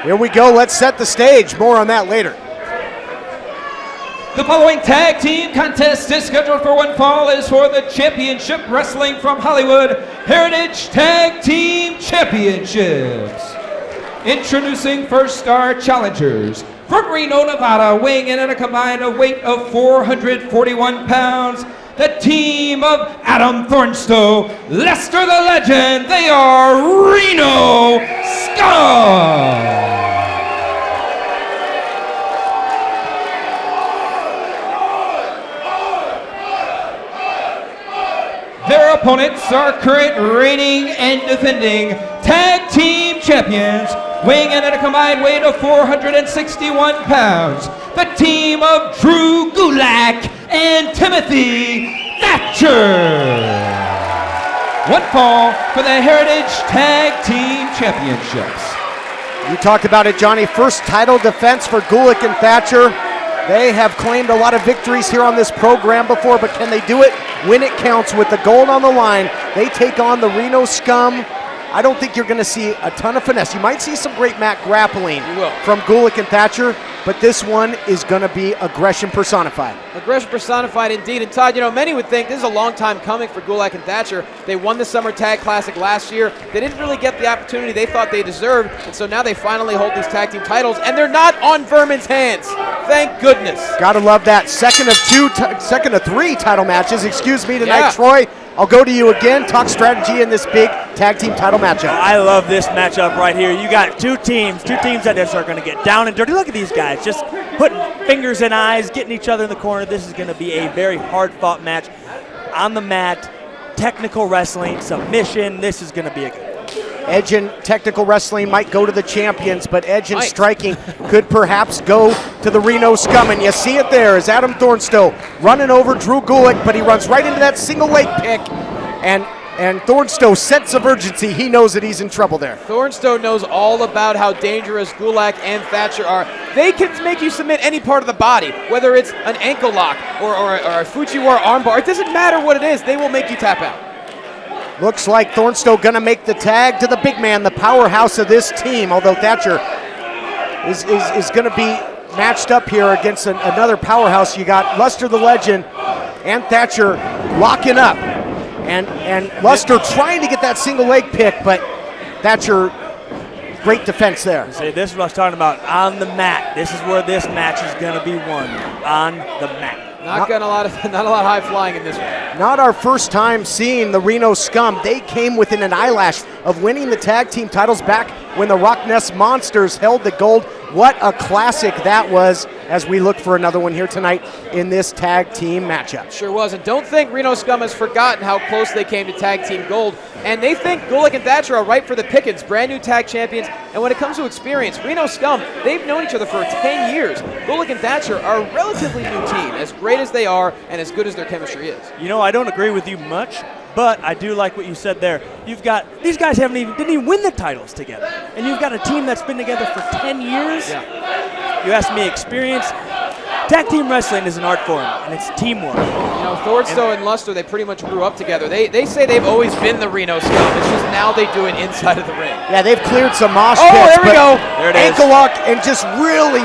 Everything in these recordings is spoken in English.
Here we go. Let's set the stage. More on that later. The following tag team contest is scheduled for one fall is for the Championship Wrestling from Hollywood Heritage Tag Team Championships. Introducing first star challengers from Reno, Nevada, weighing in at a combined weight of 441 pounds, the team of Adam Thornstowe, Lester the Legend. They are Reno Scum. Their opponents are current reigning and defending tag team champions, weighing in at a combined weight of 461 pounds, the team of Drew Gulak and Timothy Thatcher. One fall for the Heritage Tag Team Championships. You talked about it, Johnny. First title defense for Gulak and Thatcher. They have claimed a lot of victories here on this program before, but can they do it when it counts with the gold on the line? They take on the Reno Scum. I don't think you're going to see a ton of finesse. You might see some great mat grappling from Gulak and Thatcher, but this one is going to be aggression personified. Aggression personified indeed. And Todd, you know, many would think this is a long time coming for Gulak and Thatcher. They won the Summer Tag Classic last year. They didn't really get the opportunity they thought they deserved, and so now they finally hold these tag team titles, and they're not on Vermin's hands. Thank goodness. Gotta love that. Second of three title matches, excuse me, tonight, Yeah. Troy. I'll go to you again. Talk strategy in this big tag team title matchup. I love this matchup right here. You got two teams that just are going to get down and dirty. Look at these guys, just putting fingers in eyes, getting each other in the corner. This is going to be a very hard-fought match on the mat. Technical wrestling, submission. This is going to be a good one. Edge and technical wrestling might go to the champions, but edge and striking could perhaps go to the Reno Scum. And you see it there as Adam Thornstowe running over Drew Gulak, but he runs right into that single leg pick. And Thornstowe's sense of urgency, he knows that he's in trouble there. Thornstowe knows all about how dangerous Gulak and Thatcher are. They can make you submit any part of the body, whether it's an ankle lock or a Fujiwara armbar. It doesn't matter what it is, they will make you tap out. Looks like Thornstowe gonna make the tag to the big man, the powerhouse of this team, although Thatcher is gonna be matched up here against another powerhouse. You got Lester the Legend and Thatcher locking up. And Lester trying to get that single leg pick, but Thatcher, great defense there. See, this is what I was talking about, on the mat. This is where this match is gonna be won, on the mat. Not a lot of high flying in this one. Not our first time seeing the Reno Scum. They came within an eyelash of winning the tag team titles back when the Rock Nest Monsters held the gold. What a classic that was as we look for another one here tonight in this tag team matchup. Sure was, and don't think Reno Scum has forgotten how close they came to tag team gold. And they think Gulak and Thatcher are ripe for the pickings, brand new tag champions. And when it comes to experience, Reno Scum, they've known each other for 10 years. Gulak and Thatcher are a relatively new team, as great as they are and as good as their chemistry is. You know, I don't agree with you much, but I do like what you said there. You've got, these guys didn't even win the titles together. And you've got a team that's been together for 10 years. Yeah. You ask me experience. Tag team wrestling is an art form, and it's teamwork. You know, Thornstowe and Lester, they pretty much grew up together. They say they've always been the Reno Scum. It's just now they do it inside of the ring. Yeah, they've cleared some mosh Oh, pits, there we go. There it is. ankle lock and just really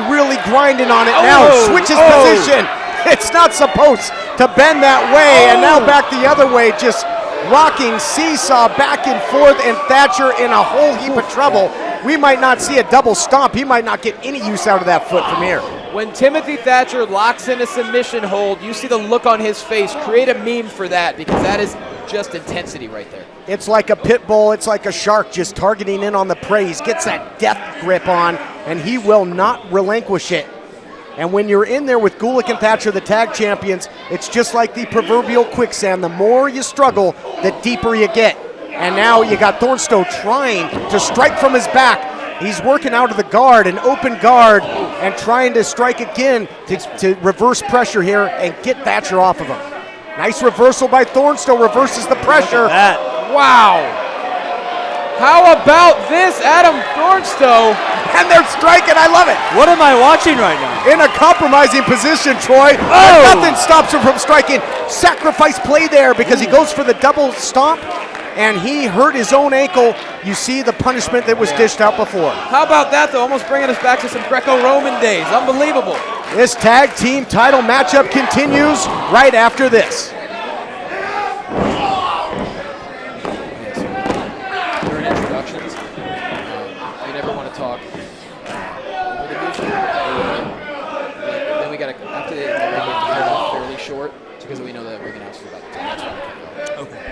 grinding on it now. Switches position. It's not supposed to bend that way, and now back the other way, just rocking seesaw back and forth, and Thatcher in a whole heap of trouble. We might not see a double stomp. He might not get any use out of that foot from here. When Timothy Thatcher locks in a submission hold, you see the look on his face. Create a meme for that, because that is just intensity right there. It's like a pit bull. It's like a shark just targeting in on the prey. He gets that death grip on, and he will not relinquish it. And when you're in there with Gulak and Thatcher, the tag champions, it's just like the proverbial quicksand. The more you struggle, the deeper you get. And now you got Thornstowe trying to strike from his back. He's working out of the guard, an open guard, and trying to strike again to reverse pressure here and get Thatcher off of him. Nice reversal by Thornstowe, reverses the pressure. Wow. How about this, Adam Thornstowe? And they're striking, I love it. What am I watching right now? In a compromising position, Troy. But nothing stops him from striking. Sacrifice play there because he goes for the double stomp. and he hurt his own ankle. You see the punishment that was dished out before. How about that, though? Almost bringing us back to some Greco-Roman days. Unbelievable. This tag team title matchup continues right after this. During introductions, you never want to talk over the music. Then we got to, after they cut it off fairly short, because we know that ring announcer is about to tell. That's why we cut it off. Okay.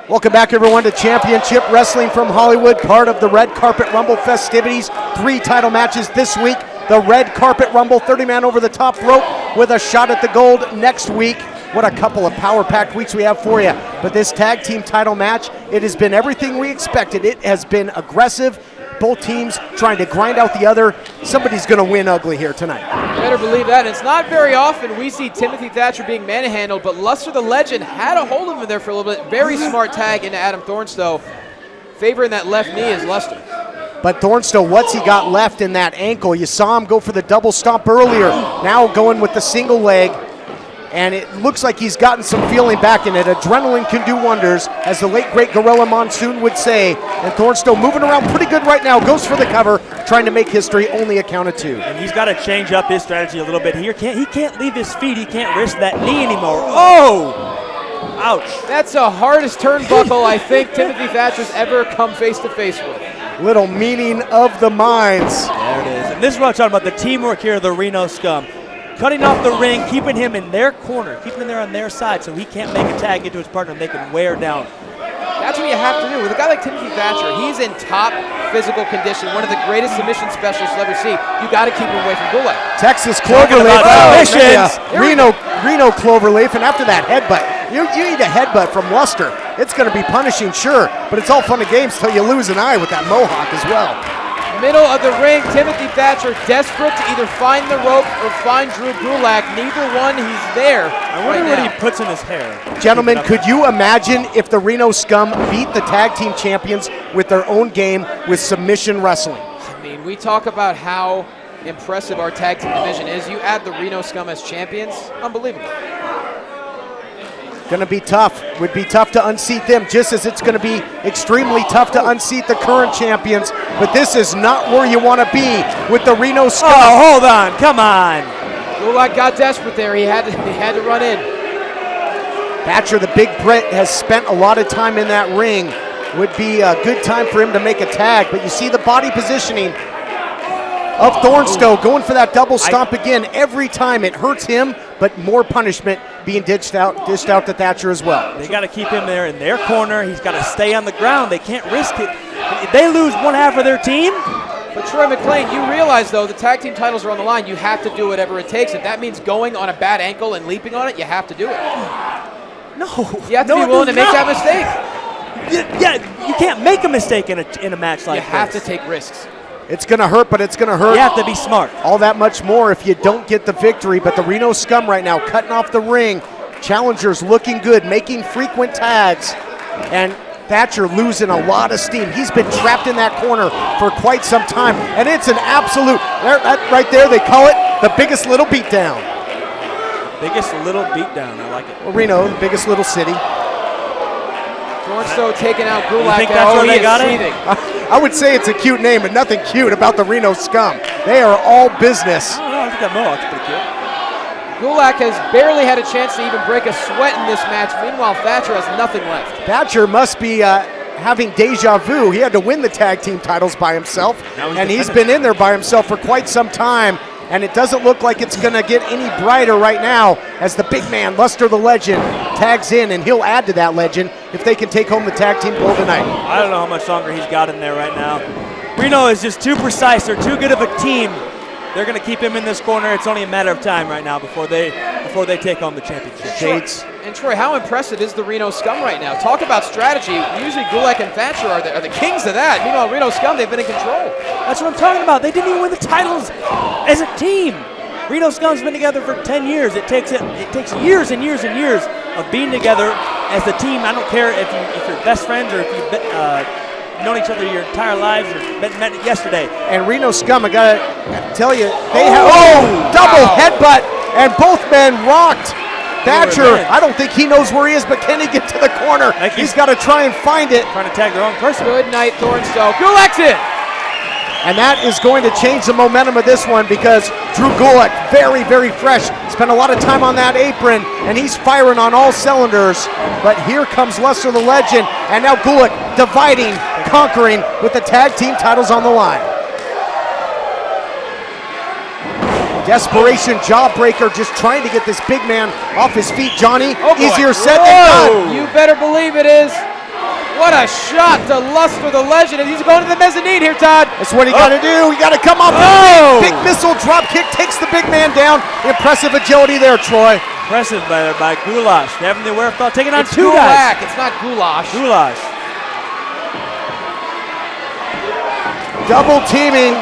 Welcome back, everyone, to Championship Wrestling from Hollywood, part of the Red Carpet Rumble festivities. 3 title matches this week. The Red Carpet Rumble, 30-man over the top rope with a shot at the gold next week. What a couple of power-packed weeks we have for you. But this tag team title match, it has been everything we expected. It has been aggressive. Both teams trying to grind out the other. Somebody's going to win ugly here tonight. You better believe that. It's not very often we see Timothy Thatcher being manhandled, but Luster the Legend had a hold of him there for a little bit. Very smart tag into Adam Thornstowe. Favoring that left knee is Luster. But Thornstowe, what's he got left in that ankle? You saw him go for the double stomp earlier. Now going with the single leg. And it looks like he's gotten some feeling back in it. Adrenaline can do wonders, as the late, great Gorilla Monsoon would say. And Thornstowe moving around pretty good right now. Goes for the cover, trying to make history, only a count of 2. And he's got to change up his strategy a little bit here. He can't leave his feet. He can't risk that knee anymore. Oh! Ouch. That's the hardest turnbuckle I think Timothy Thatcher's ever come face-to-face with. Little meeting of the minds. There it is. And this is what I'm talking about, the teamwork here of the Reno Scum. Cutting off the ring, keeping him in their corner, keeping him there on their side so he can't make a tag into his partner and they can wear down. That's what you have to do. With a guy like Timothy Thatcher, he's in top physical condition, one of the greatest submission specialists you'll ever see. You got to keep him away from Gulak. Texas Cloverleaf. Submissions. Reno Cloverleaf, and after that headbutt, you need a headbutt from Luster. It's going to be punishing, sure, but it's all fun and games till you lose an eye with that mohawk as well. Middle of the ring, Timothy Thatcher desperate to either find the rope or find Drew Gulak. Neither one, he's there. I wonder what he puts in his hair. Gentlemen, could you imagine if the Reno Scum beat the tag team champions with their own game with submission wrestling? I mean, we talk about how impressive our tag team division is. You add the Reno Scum as champions, unbelievable. Going to be tough. Would be tough to unseat them, just as it's going to be extremely tough to unseat the current champions. But this is not where you want to be with the Reno Scum. Oh, hold on. Come on. Gulak got desperate there. He had to run in. Thatcher, the big Brit, has spent a lot of time in that ring. Would be a good time for him to make a tag. But you see the body positioning of Thornstowe going for that double stomp again. Every time it hurts him, but more punishment being dished out to Thatcher as well. They got to keep him there in their corner. He's got to stay on the ground. They can't risk it. If they lose one half of their team. But Troy McClain, you realize, though, the tag team titles are on the line. You have to do whatever it takes. If that means going on a bad ankle and leaping on it, you have to do it. No. You have to be willing to make that mistake. Yeah, you can't make a mistake in a match like this. You have to take risks. It's going to hurt, but it's going to hurt. You have to be smart. All that much more if you don't get the victory. But the Reno Scum right now cutting off the ring. Challengers looking good, making frequent tags. And Thatcher losing a lot of steam. He's been trapped in that corner for quite some time. And it's an absolute, right there they call it the biggest little beatdown. Biggest little beatdown, I like it. Well, Reno, the biggest little city. Thornstowe taking out Gulak. You think that's where they got it? I would say it's a cute name, but nothing cute about the Reno Scum. They are all business. I don't know, I think that mohawk's pretty cute. Gulak has barely had a chance to even break a sweat in this match. Meanwhile, Thatcher has nothing left. Thatcher must be having deja vu. He had to win the tag team titles by himself, and he's been in there by himself for quite some time. And it doesn't look like it's going to get any brighter right now as the big man, Luster the Legend, tags in, and he'll add to that legend if they can take home the tag team gold tonight. I don't know how much longer he's got in there right now. Reno is just too precise. They're too good of a team. They're going to keep him in this corner. It's only a matter of time right now before they take home the championship. Shades. And Troy, how impressive is the Reno Scum right now? Talk about strategy. Usually Gulak and Thatcher are the kings of that. Meanwhile, Reno Scum, they've been in control. That's what I'm talking about. They didn't even win the titles as a team. Reno Scum's been together for 10 years. It takes years and years and years of being together as a team. I don't care if you're best friends or if you known each other your entire lives or met yesterday. And Reno Scum, I gotta tell you, they have double headbutt, and both men rocked. Thatcher, I don't think he knows where he is, but can he get to the corner? He's got to try and find it. Trying to tag the wrong person. Good night, Thornstowe. Gulak's in. And that is going to change the momentum of this one because Drew Gulak, very, very fresh, spent a lot of time on that apron, and he's firing on all cylinders. But here comes Luster the Legend, and now Gulak dividing, conquering with the tag team titles on the line. Desperation jawbreaker, just trying to get this big man off his feet, Johnny. Easier said than done. You better believe it is. What a shot to Luster the Legend. And he's going to the mezzanine here, Todd. That's what he got to do. He got to come up. Big missile drop kick takes the big man down. Impressive agility there, Troy. Impressive by Gulash. Having the wherewithal taking on It's two Gulak. guys. It's not goulash. Gulash. Double teaming.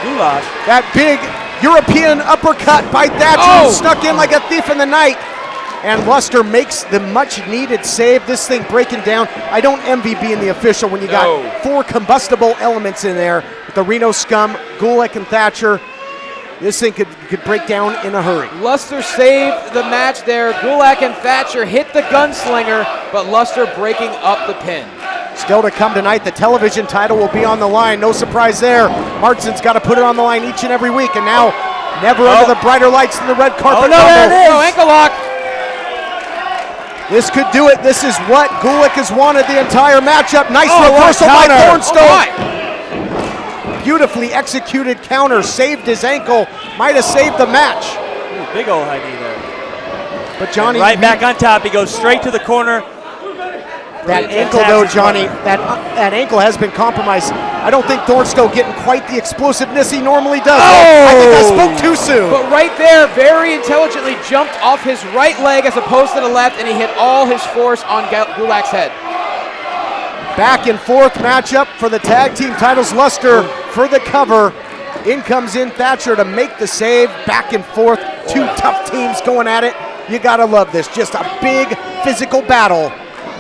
Gulash. That big European uppercut by Thatcher, who snuck in like a thief in the night. And Luster makes the much-needed save. This thing breaking down. I don't envy being the official when you got 4 combustible elements in there. With the Reno Scum, Gulak, and Thatcher. This thing could break down in a hurry. Luster saved the match there. Gulak and Thatcher hit the gunslinger, but Luster breaking up the pin. Still to come tonight, the television title will be on the line. No surprise there. Martinson's got to put it on the line each and every week, and now never under the brighter lights than the red carpet. No, ankle lock. This could do it. This is what Gulak has wanted the entire matchup. Nice reversal by Thornstowe. Beautifully executed counter, saved his ankle, might have saved the match. Ooh, big old high knee there. But Johnny, and right back on top, he goes straight to the corner. That ankle though, Johnny, that ankle has been compromised. I don't think Thornstowe getting quite the explosiveness he normally does. I think I spoke too soon. But right there, very intelligently jumped off his right leg as opposed to the left, and he hit all his force on Gulak's head. Back and forth matchup for the tag team titles. Luster for the cover. In comes in Thatcher to make the save. Back and forth, 2 tough teams going at it. You gotta love this. Just a big physical battle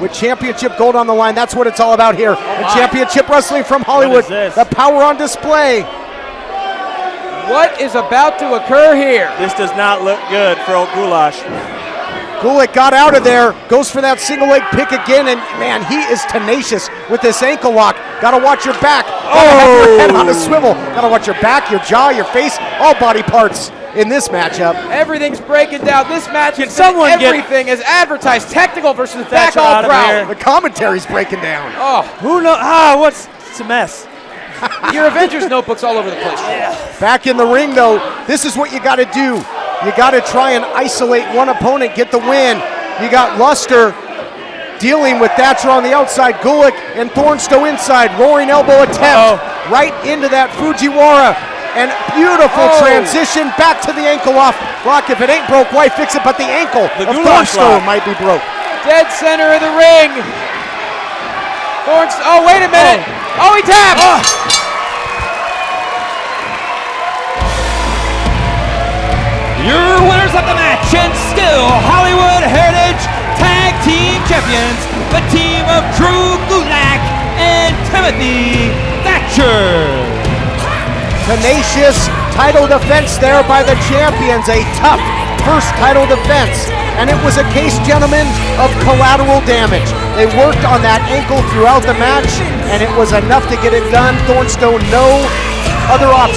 with championship gold on the line. That's what it's all about here. And championship wrestling from Hollywood. The power on display. What is about to occur here? This does not look good for old Gulash. Gulak got out of there, goes for that single leg pick again, and man, he is tenacious with this ankle lock. Gotta watch your back. Gotta have your head on a swivel. Gotta watch your back, your jaw, your face, all body parts in this matchup. Everything's breaking down. This match is everything as advertised. Technical versus back all proud. The commentary's breaking down. Who knows? It's a mess. Your Avengers notebook's all over the place. Back in the ring, though, this is what you got to do. You got to try and isolate one opponent, get the win. You got Luster dealing with Thatcher on the outside, Gulak and Thornstowe inside. Roaring elbow attempt right into that Fujiwara. And beautiful transition back to the ankle lock. If it ain't broke, why fix it? But the ankle of Thornstowe might be broke. Dead center of the ring. Thornstowe, wait a minute. He tapped. Your winners of the match and still Hollywood Heritage Tag Team Champions, the team of Drew Gulak and Timothy Thatcher. Tenacious title defense there by the champions. A tough first title defense. And it was a case, gentlemen, of collateral damage. They worked on that ankle throughout the match, and it was enough to get it done. Thornstowe, no other option.